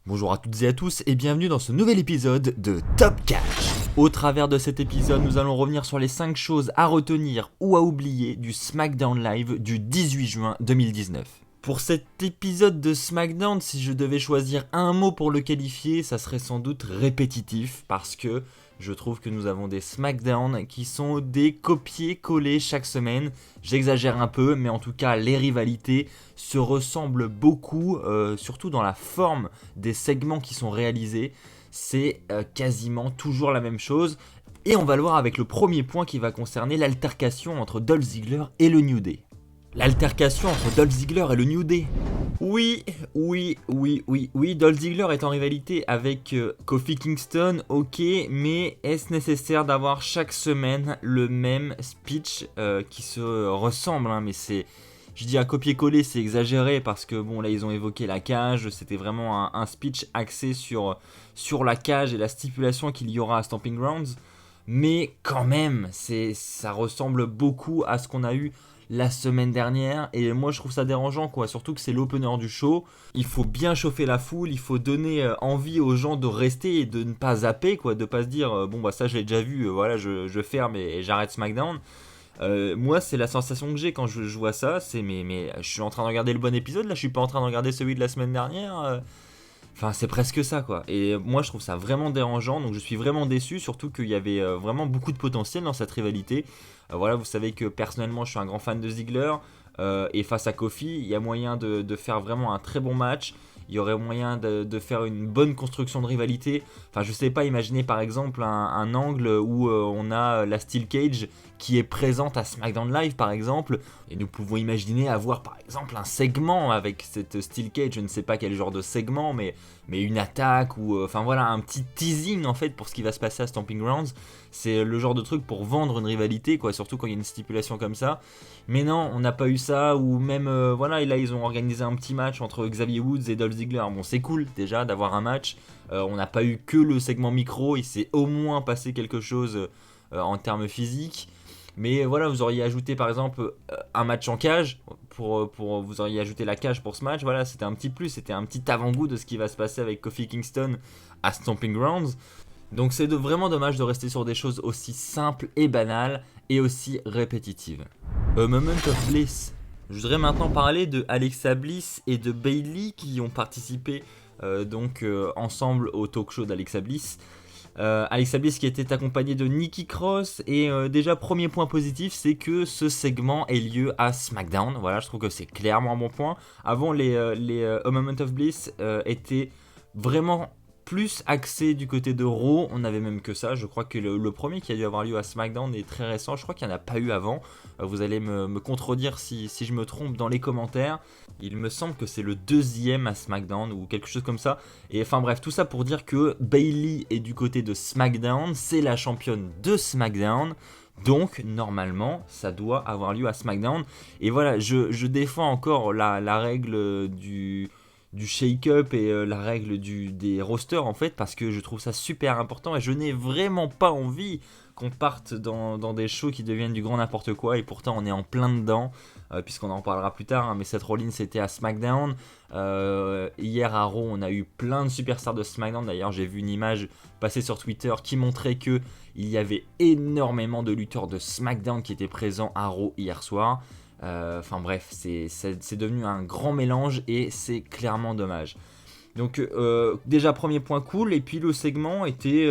Bonjour à toutes et à tous et bienvenue dans ce nouvel épisode de Top Catch. Au travers de cet épisode, nous allons revenir sur les 5 choses à retenir ou à oublier du SmackDown Live du 18 juin 2019. Pour cet épisode de SmackDown, si je devais choisir un mot pour le qualifier, ça serait sans doute répétitif parce que je trouve que nous avons des SmackDown qui sont des copier-coller chaque semaine. J'exagère un peu, mais en tout cas, les rivalités se ressemblent beaucoup, surtout dans la forme des segments qui sont réalisés. C'est quasiment toujours la même chose. Et on va le voir avec le premier point qui va concerner l'altercation entre Dolph Ziggler et le New Day. L'altercation entre Dolph Ziggler et le New Day. Oui, Dolph Ziggler est en rivalité avec Kofi Kingston, ok, mais est-ce nécessaire d'avoir chaque semaine le même speech qui se ressemble, mais c'est... Je dis un copier-coller, c'est exagéré parce que bon là ils ont évoqué la cage, c'était vraiment un speech axé sur la cage et la stipulation qu'il y aura à Stomping Grounds, mais quand même, ça ressemble beaucoup à ce qu'on a eu la semaine dernière et moi je trouve ça dérangeant quoi, surtout que c'est l'opener du show. Il faut bien chauffer la foule, il faut donner envie aux gens de rester et de ne pas zapper quoi, de pas se dire bon bah ça je l'ai déjà vu, voilà je ferme et j'arrête SmackDown. Moi c'est la sensation que j'ai quand je vois ça, c'est mais je suis en train de regarder le bon épisode là, je suis pas en train de regarder celui de la semaine dernière. Enfin, c'est presque ça, quoi. Et moi, je trouve ça vraiment dérangeant. Donc, je suis vraiment déçu, surtout qu'il y avait vraiment beaucoup de potentiel dans cette rivalité. Voilà, vous savez que personnellement, je suis un grand fan de Ziggler. Et face à Kofi, il y a moyen de faire vraiment un très bon match. Il y aurait moyen de faire une bonne construction de rivalité. Enfin, je sais pas, imaginez par exemple un angle où on a la Steel Cage qui est présente à SmackDown Live par exemple. Et nous pouvons imaginer avoir par exemple un segment avec cette Steel Cage. Je ne sais pas quel genre de segment, mais une attaque ou... Enfin voilà, un petit teasing en fait pour ce qui va se passer à Stomping Grounds. C'est le genre de truc pour vendre une rivalité, quoi, surtout quand il y a une stipulation comme ça. Mais non, on n'a pas eu ça, ou même, voilà, et là ils ont organisé un petit match entre Xavier Woods et Dolph Ziggler. Bon, c'est cool déjà d'avoir un match. On n'a pas eu que le segment micro, il s'est au moins passé quelque chose en termes physiques. Mais voilà, vous auriez ajouté par exemple un match en cage, vous auriez ajouté la cage pour ce match, voilà, c'était un petit plus, c'était un petit avant-goût de ce qui va se passer avec Kofi Kingston à Stomping Grounds. Donc c'est vraiment dommage de rester sur des choses aussi simples et banales et aussi répétitives. A Moment of Bliss. Je voudrais maintenant parler de Alexa Bliss et de Bayley qui ont participé ensemble au talk show d'Alexa Bliss. Alexa Bliss qui était accompagnée de Nikki Cross et déjà premier point positif c'est que ce segment ait lieu à SmackDown. Voilà, je trouve que c'est clairement un bon point. Avant les A Moment of Bliss étaient vraiment plus axé du côté de Raw, on avait même que ça, je crois que le premier qui a dû avoir lieu à SmackDown est très récent, je crois qu'il n'y en a pas eu avant, vous allez me contredire si je me trompe dans les commentaires, il me semble que c'est le deuxième à SmackDown ou quelque chose comme ça, et enfin bref, tout ça pour dire que Bayley est du côté de SmackDown, c'est la championne de SmackDown, donc normalement ça doit avoir lieu à SmackDown, et voilà, je défends encore la règle du shake-up et la règle des rosters en fait parce que je trouve ça super important et je n'ai vraiment pas envie qu'on parte dans des shows qui deviennent du grand n'importe quoi et pourtant on est en plein dedans puisqu'on en parlera plus tard mais Seth Rollins c'était à SmackDown hier à Raw on a eu plein de superstars de SmackDown, d'ailleurs j'ai vu une image passer sur Twitter qui montrait que il y avait énormément de lutteurs de SmackDown qui étaient présents à Raw hier soir. Enfin bref, c'est devenu un grand mélange et c'est clairement dommage. Donc déjà premier point cool, et puis le segment était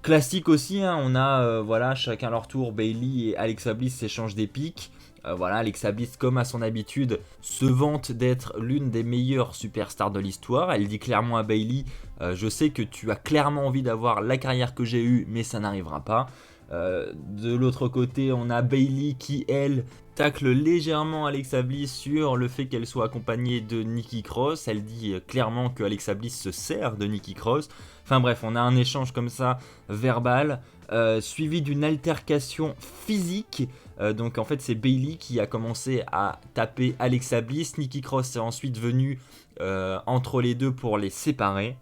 classique aussi, on a voilà, chacun leur tour, Bayley et Alexa Bliss s'échangent des pics. Voilà, Alexa Bliss comme à son habitude se vante d'être l'une des meilleures superstars de l'histoire. Elle dit clairement à Bayley je sais que tu as clairement envie d'avoir la carrière que j'ai eue mais ça n'arrivera pas. De l'autre côté on a Bayley qui elle tacle légèrement Alexa Bliss sur le fait qu'elle soit accompagnée de Nikki Cross. Elle dit clairement que Alexa Bliss se sert de Nikki Cross. Enfin bref, on a un échange comme ça verbal suivi d'une altercation physique. Donc en fait c'est Bayley qui a commencé à taper Alexa Bliss. Nikki Cross est ensuite venue entre les deux pour les séparer.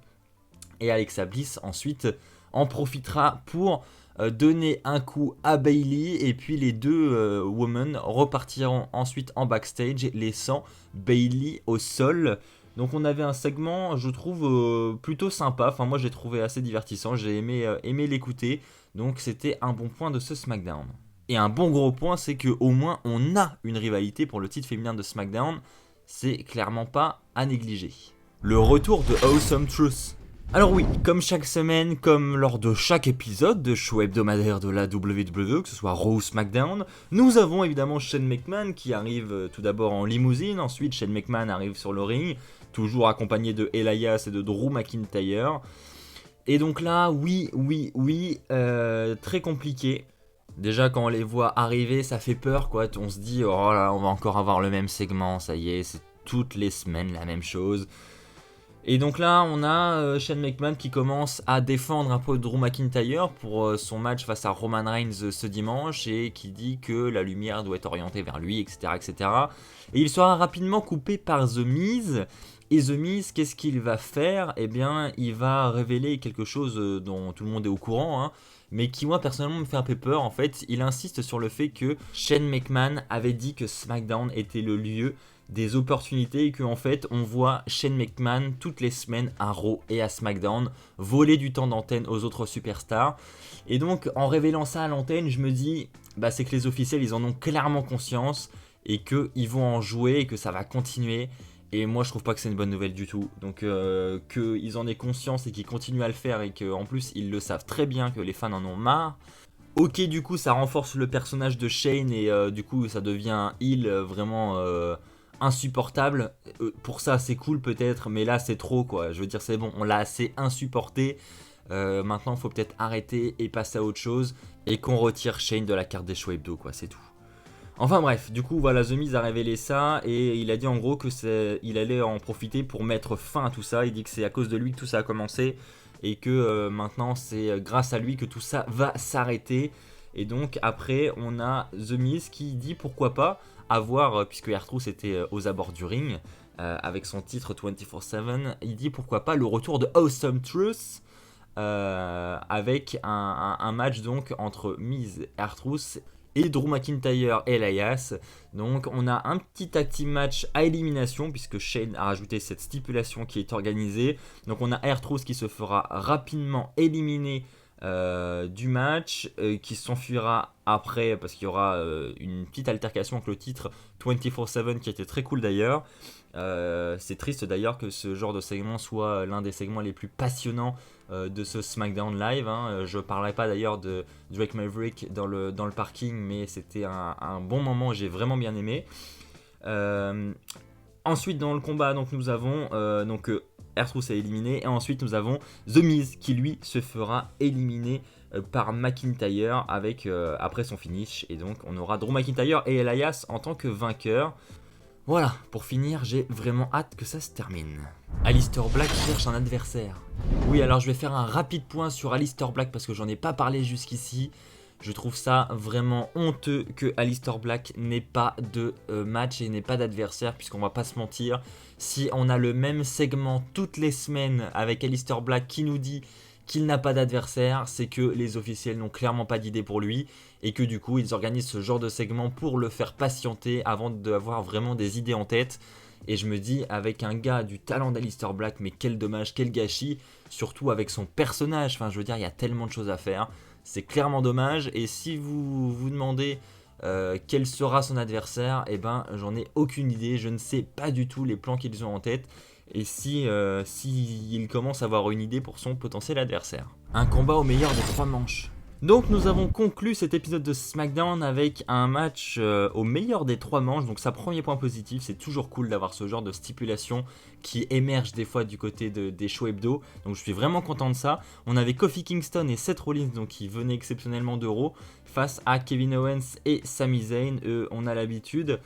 Et Alexa Bliss ensuite en profitera pour donner un coup à Bayley et puis les deux women repartiront ensuite en backstage laissant Bayley au sol. Donc on avait un segment, je trouve, plutôt sympa. Enfin, moi j'ai trouvé assez divertissant, j'ai aimé l'écouter. Donc c'était un bon point de ce SmackDown. Et un bon gros point, c'est qu'au moins on a une rivalité pour le titre féminin de SmackDown. C'est clairement pas à négliger. Le retour de Awesome Truth. Alors oui, comme chaque semaine, comme lors de chaque épisode de show hebdomadaire de la WWE, que ce soit Raw ou SmackDown, nous avons évidemment Shane McMahon qui arrive tout d'abord en limousine, ensuite Shane McMahon arrive sur le ring, toujours accompagné de Elias et de Drew McIntyre. Et donc là, oui, très compliqué. Déjà quand on les voit arriver, ça fait peur quoi, on se dit oh là, on va encore avoir le même segment, ça y est, c'est toutes les semaines la même chose. Et donc là, on a Shane McMahon qui commence à défendre un peu Drew McIntyre pour son match face à Roman Reigns ce dimanche et qui dit que la lumière doit être orientée vers lui, etc. etc. Et il sera rapidement coupé par The Miz. Et The Miz, qu'est-ce qu'il va faire ? Eh bien, il va révéler quelque chose dont tout le monde est au courant, hein, mais qui moi personnellement me fait un peu peur. En fait, il insiste sur le fait que Shane McMahon avait dit que SmackDown était le lieu des opportunités et qu'en fait on voit Shane McMahon toutes les semaines à Raw et à SmackDown voler du temps d'antenne aux autres superstars. Et donc en révélant ça à l'antenne, je me dis bah c'est que les officiels ils en ont clairement conscience et qu'ils vont en jouer et que ça va continuer. Et moi je trouve pas que c'est une bonne nouvelle du tout. Donc qu'ils en aient conscience et qu'ils continuent à le faire et qu'en plus ils le savent très bien que les fans en ont marre. Ok, du coup ça renforce le personnage de Shane et du coup ça devient un heel vraiment insupportable. Pour ça c'est cool peut-être, mais là c'est trop quoi. Je veux dire c'est bon, on l'a assez insupporté. Maintenant il faut peut-être arrêter et passer à autre chose et qu'on retire Shane de la carte des shows hebdo quoi, c'est tout. Enfin bref, du coup voilà, The Miz a révélé ça et il a dit en gros que il allait en profiter pour mettre fin à tout ça. Il dit que c'est à cause de lui que tout ça a commencé et que maintenant c'est grâce à lui que tout ça va s'arrêter. Et donc après on a The Miz qui dit pourquoi pas avoir, puisque R-Truth était aux abords du ring avec son titre 24/7, il dit pourquoi pas le retour de Awesome Truth avec un match donc entre Miz, R-Truth et Drew McIntyre et Elias. Donc on a un petit tag team match à élimination puisque Shane a rajouté cette stipulation qui est organisée. Donc on a R-Truth qui se fera rapidement éliminer du match, qui s'enfuira après parce qu'il y aura une petite altercation avec le titre 24/7 qui était très cool d'ailleurs. C'est triste d'ailleurs que ce genre de segment soit l'un des segments les plus passionnants de ce SmackDown Live, hein. Je parlerai pas d'ailleurs de Drake Maverick dans le parking, mais c'était un bon moment, j'ai vraiment bien aimé. Ensuite dans le combat donc nous avons R-Truth est éliminé et ensuite nous avons The Miz qui lui se fera éliminer par McIntyre avec après son finish, et donc on aura Drew McIntyre et Elias en tant que vainqueurs. Voilà, pour finir, j'ai vraiment hâte que ça se termine. Aleister Black cherche un adversaire. Oui, alors je vais faire un rapide point sur Aleister Black parce que j'en ai pas parlé jusqu'ici. Je trouve ça vraiment honteux que Aleister Black n'ait pas de match et n'ait pas d'adversaire, puisqu'on va pas se mentir, si on a le même segment toutes les semaines avec Aleister Black qui nous dit qu'il n'a pas d'adversaire, c'est que les officiels n'ont clairement pas d'idée pour lui et que du coup ils organisent ce genre de segment pour le faire patienter avant d'avoir vraiment des idées en tête. Et je me dis, avec un gars du talent d'Aleister Black, mais quel dommage, quel gâchis, surtout avec son personnage, enfin je veux dire il y a tellement de choses à faire. C'est clairement dommage, et si vous vous demandez quel sera son adversaire, eh ben j'en ai aucune idée, je ne sais pas du tout les plans qu'ils ont en tête, et si il commence à avoir une idée pour son potentiel adversaire. Un combat au meilleur des 3 manches. Donc nous avons conclu cet épisode de SmackDown avec un match au meilleur des 3 manches, donc ça, premier point positif, c'est toujours cool d'avoir ce genre de stipulation qui émerge des fois du côté des shows hebdo, donc je suis vraiment content de ça. On avait Kofi Kingston et Seth Rollins donc qui venaient exceptionnellement de Raw face à Kevin Owens et Sami Zayn, on a l'habitude.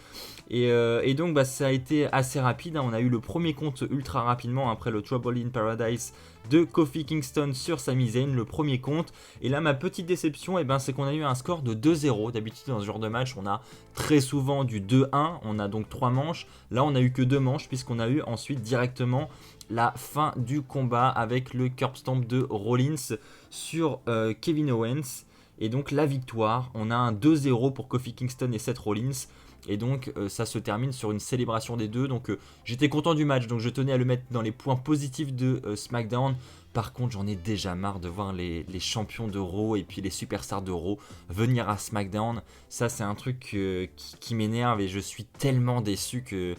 Et donc bah, ça a été assez rapide, hein. On a eu le premier compte ultra rapidement après le Trouble in Paradise de Kofi Kingston sur Sami Zayn, le premier compte. Et là ma petite déception, c'est qu'on a eu un score de 2-0. D'habitude dans ce genre de match on a très souvent du 2-1, on a donc 3 manches. Là on a eu que 2 manches puisqu'on a eu ensuite directement la fin du combat avec le curb stomp de Rollins sur Kevin Owens. Et donc la victoire, on a un 2-0 pour Kofi Kingston et Seth Rollins. Et donc ça se termine sur une célébration des deux. Donc j'étais content du match, donc je tenais à le mettre dans les points positifs de SmackDown. Par contre, j'en ai déjà marre de voir les champions de Raw et puis les superstars de Raw venir à SmackDown. Ça, c'est un truc qui m'énerve et je suis tellement déçu que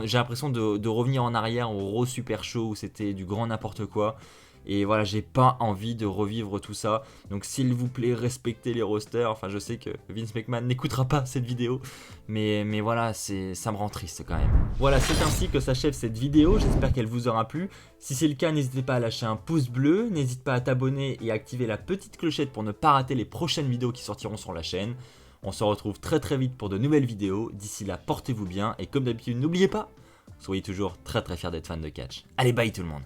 j'ai l'impression de revenir en arrière au Raw Super Show où c'était du grand n'importe quoi. Et voilà, j'ai pas envie de revivre tout ça. Donc s'il vous plaît, respectez les rosters. Enfin, je sais que Vince McMahon n'écoutera pas cette vidéo. Mais voilà, ça me rend triste quand même. Voilà, c'est ainsi que s'achève cette vidéo. J'espère qu'elle vous aura plu. Si c'est le cas, n'hésitez pas à lâcher un pouce bleu. N'hésite pas à t'abonner et à activer la petite clochette pour ne pas rater les prochaines vidéos qui sortiront sur la chaîne. On se retrouve très vite pour de nouvelles vidéos. D'ici là, portez-vous bien. Et comme d'habitude, n'oubliez pas, soyez toujours très fiers d'être fan de catch. Allez, bye tout le monde.